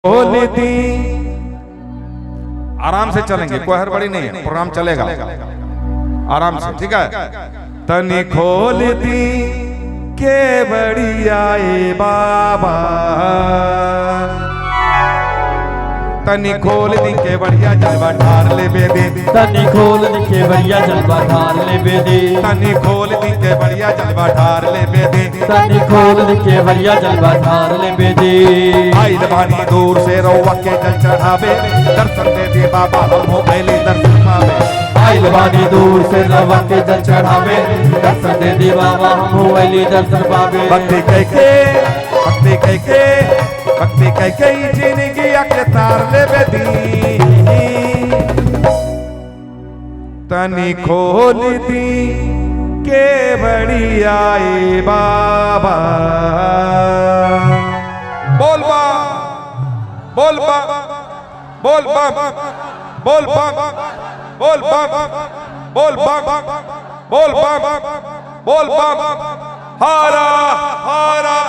खोल दी। आराम से चलेंगे, कोई हड़बड़ी नहीं है, प्रोग्राम चलेगा आराम से, ठीक है। तनी खोल दी के बढ़िया ए बाबा, तनी खोल दी के बढ़िया जलवा ढार ले बेदे, तनी खोल दी के बढ़िया जलवा ढार ले बेदे, तनी खोल दी के बढ़िया जलवा ढार ले बेदे, तनी खोल दी के बढ़िया जलवा ढार ले बेदे। आइल बानी दूर से रउआ के जल चढ़ावे, दर्शन दे दे बाबा हम हो गइली दर्शन पावे। आइल बानी दूर से रवा के जल चढ़ावे, दर्शन दे दे बाबा हम हो गइली दर्शन पावे। भक्ति कह के भक्ति कह के भक्ति कह के जिंदगी के तार ले बेदी, तनी खोल दी के बढ़िया ए बाबा। बोल बा बोल बा बोल बा बोल बा बोल बा बोल बा बोल बा बोल बा हारा हारा।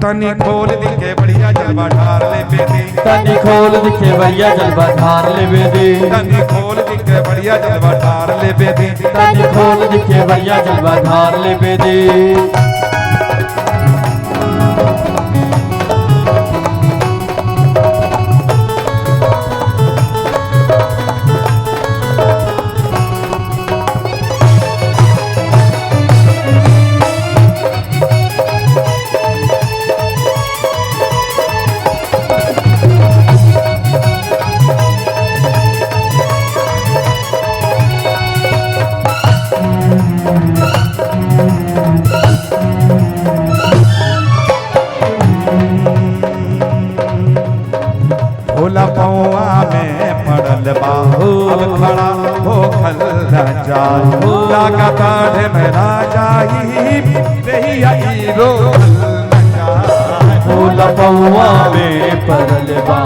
तनी खोल दी के बढ़िया जलवा ढार ले बेदी, तनी खोल दी के बढ़िया जलवा ढार ले बेदे, तनी खोल दी के बढ़िया जलवा ढार ले बेदी, तनी खोल दी के बढ़िया जलवा ढार ले बेदे। भोला पौआ में पड़ल बा अब खड़ा हो खल जाई, लागत में राजाई देहिया ई रोल न जाई। भोला पौआ में पड़ल बा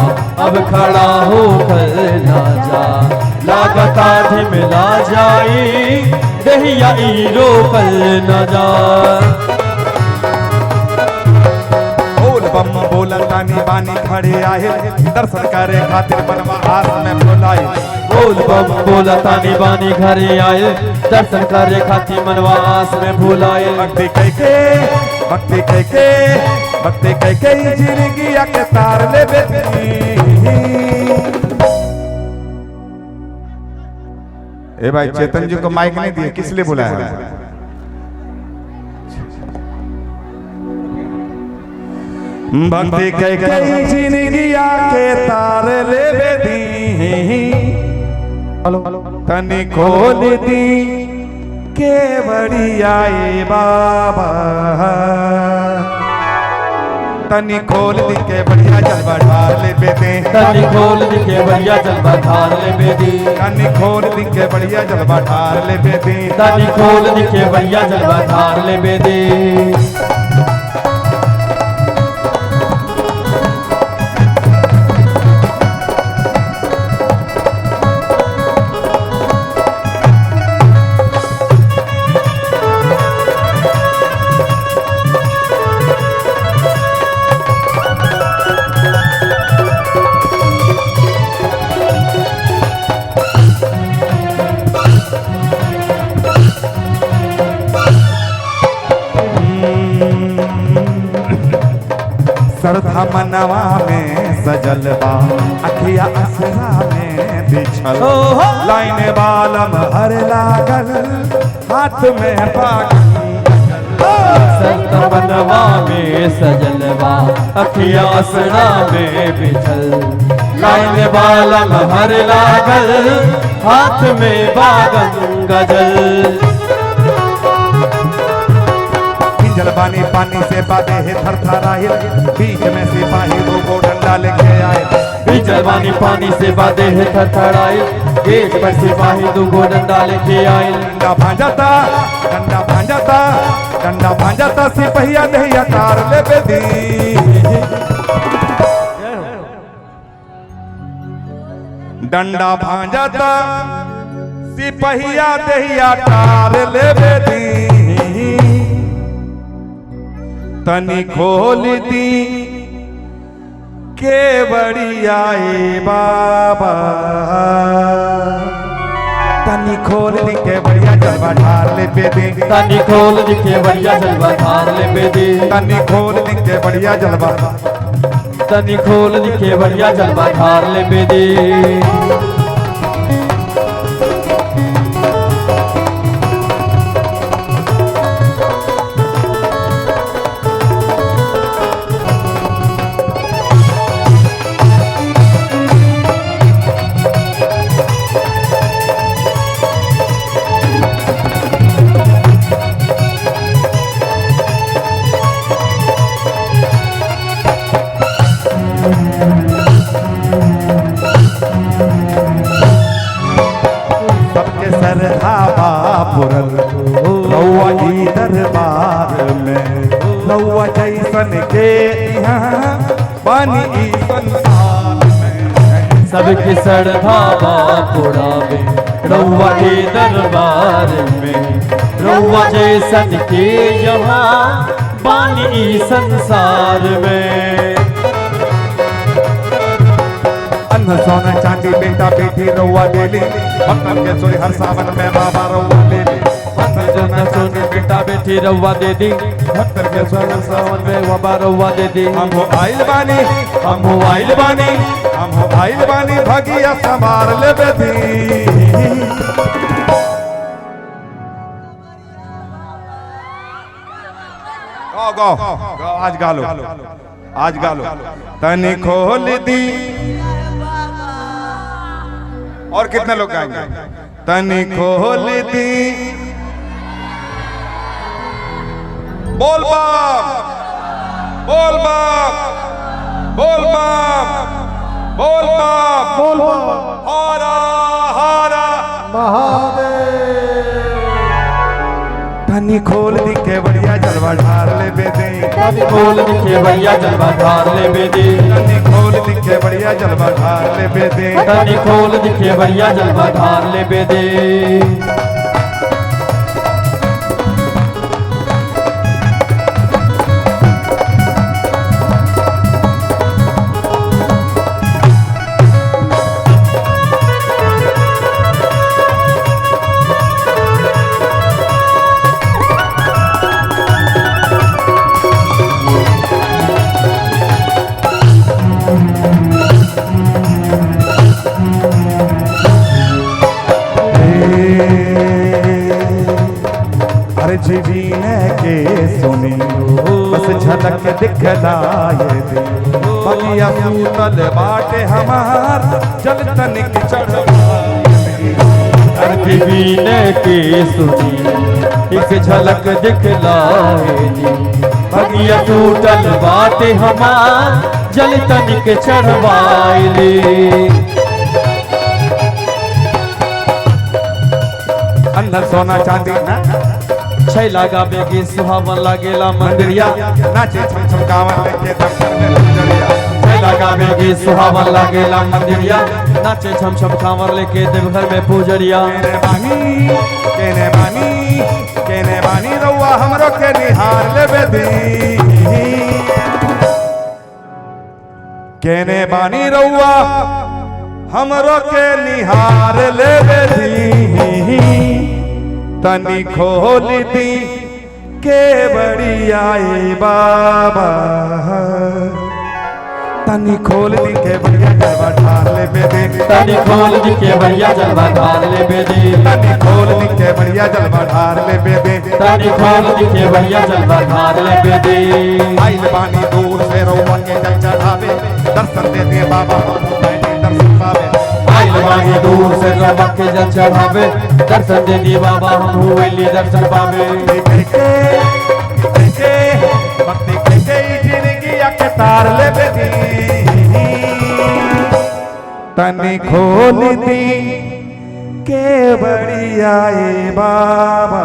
अब खड़ा हो कर ना जा, लागता ढिमला जाई दहिया ई रोकल न जा। बम बोला तानी बानी खड़े आए, दर्शन करे खातिर बनवा आस में बुलाए। बोल बम बोला तानी बानी घरे आए, दर्शन करे खातिर मनवा आस में भूलाए। भक्ति कह के भक्ति कह के भक्ति कह के जिंदगी के तार ले बेदी। ए भाई चेतन जी को माइक नहीं दिए, किस लिए बुलाया? भक्ति कह के जिंदगी के तार ले बेदी, तनी खोल दी के बढ़िया ए बाबा, तनी खोल दी के बढ़िया जलवा ढार ले बेदे, तनी खोल दी के बढ़िया जलवा ढार ले बेदी, तनी खोल दी के बढ़िया जलवा ढार ले बेदे, तनी खोल दी के बढ़िया जलवा ढार ले बेदी। श्रद्धा मनवा में सजल बा, अखिया असरा में बिछल, लाइन बालम हर लागल, हाथ में पागल। संत बनवा में सजल बा, अखिया असरा में बिछल, लाइन बालम हर लागल, हाथ में बागन गजल। जलबानी पानी से बादे है थर थराहिल, बीच में सिपाही दो को डंडा लेके आए। जलवानी पानी से बादे है थरथराए, गेट पर सिपाही दो गो डंडा लेके आए। डंडा भांजाता डंडा भांजाता डंडा भांजाता सिपहिया दहिया तार ले बेदी, डंडा भांजाता सिपहिया दहिया तार ले बेदी। तनी खोल दी के बढ़िया बाबा, तनी खोल दी के बढ़िया जलवा ढार ले बेदे, तनी खोल दी के बढ़िया जलवा ढार ले बेदे, तनी खोल दी के बढ़िया जलवा, तनी खोल दी के बढ़िया जलवा ढार ले बेदे। सबके सर हवा पुरल रउआ ई दरबार में, रउआ जैसन के यहाँ पानी ई संसार में। सबके सड़धावा पुरावे रउआ के दरबार में, रउआ जैसन के यहाँ बानी संसार में। अन्न सोना चांदी बेटा बेटी रउआ देली, भक्तन के सोई हर सावन में बाबा रउआ देली। अन्न सोना सोनी बेटा बेटी रउआ दे दी, भक्तन के सोई हर सावन में बाबा रउआ दे दी। हम हो आइल बानी, हम हो आइल बानी, हम हो आइल बानी भगिया संभार ले बेदी। गाओ गाओ गाओ, आज गा लो, आज गा लो। तनी खोल दी, और कितने लोग गाएंगे? तनी खोल दी, बोल बाप, बोल बाप, बोल बाप, बोल बाप, बोल बाप, हारा हारा महादेव। तनी खोल दी के बढ़िया जलवा ढार ले बेदे, तनी खोल दी के बढ़िया जलवा ढार ले बेदे, तनी खोल दी के बढ़िया जलवा ढार ले बेदे, तनी खोल दी के बढ़िया जलवा ढार ले बेदे। अरे जीने के सुनी बस झलक दिखलाए दे, बगिया सूतल बाटे हमार जल तनिक चढ़वाए दे। अरे बीने के सुनी एक झलक दिखलाए दी, बगिया टूटल बाटे हमार जल तनिक चढ़वाए ले। अंदर सोना चांदी ना छैला गावे के सुहावन लागेला मंदिरिया, नाचे छम छम गावन लेके दफ्तर में पुजरिया। छैला गावे के सुहावन लागेला मंदिरिया, नाचे छम छम कांवर लेके देवघर में पूजरिया। केने बानी, केने बानी, केने बानी रउआ हमरो के निहार ले बेदी। केने बानी रउआ हमरो के निहार ले बेदी। तनी खोल दी के बढ़िया बाबा, तनी खोल दी के बढ़िया जलवा ढार ले बेदे, तनी खोल दी के बढ़िया जलवा ढार ले बेदे, तनी खोल दी के बढ़िया जलवा ढार ले बेदे, तनी खोल दी के बढ़िया जलवा ढार ले बेदे। आइल बानी दूर से रउआ के जल चढ़ावे, दर्शन दे दे बाबा हम दर्शन पावे। आइल बानी दूर से रउआ के जल चढ़ावे, दर्शन दे दी बाबा हम हुएली दर्शन पावे। भक्ति के जिंदगी के तार ले बेदी। तनी खोल दी के बढ़िया बाबा,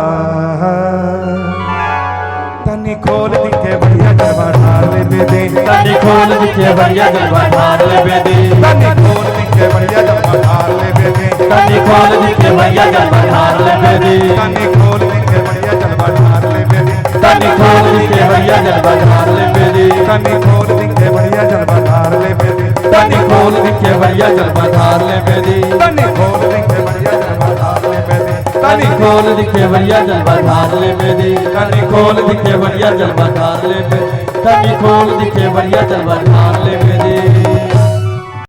तनी खोल दी के बढ़िया जलवा ढार ले बेदे, तनी खोल दी के बढ़िया जलवा ढार ले बेदे, तनी खोल दी के बढ़िया जलवा ढार ले बेदे, तनी खोल दी के बढ़िया जलवा ढार ले बेदे, तनी खोल दी के बढ़िया जलवा ढार ले बेदे। तनी खोल दिखे बढ़िया जलवा धार ले मेरी तनी खोल दिखे बढ़िया जलवा धार ले मेरी तनी खोल दिखे बढ़िया जलवा धार ले मेरी तनी खोल दिखे बढ़िया जलवा धार ले मेरी तनी खोल दिखे बढ़िया जलवा धार ले मेरी तनी खोल दिखे बढ़िया जलवा धार ले मेरी तनी खोल दिखे बढ़िया जलवा धार ले मेरी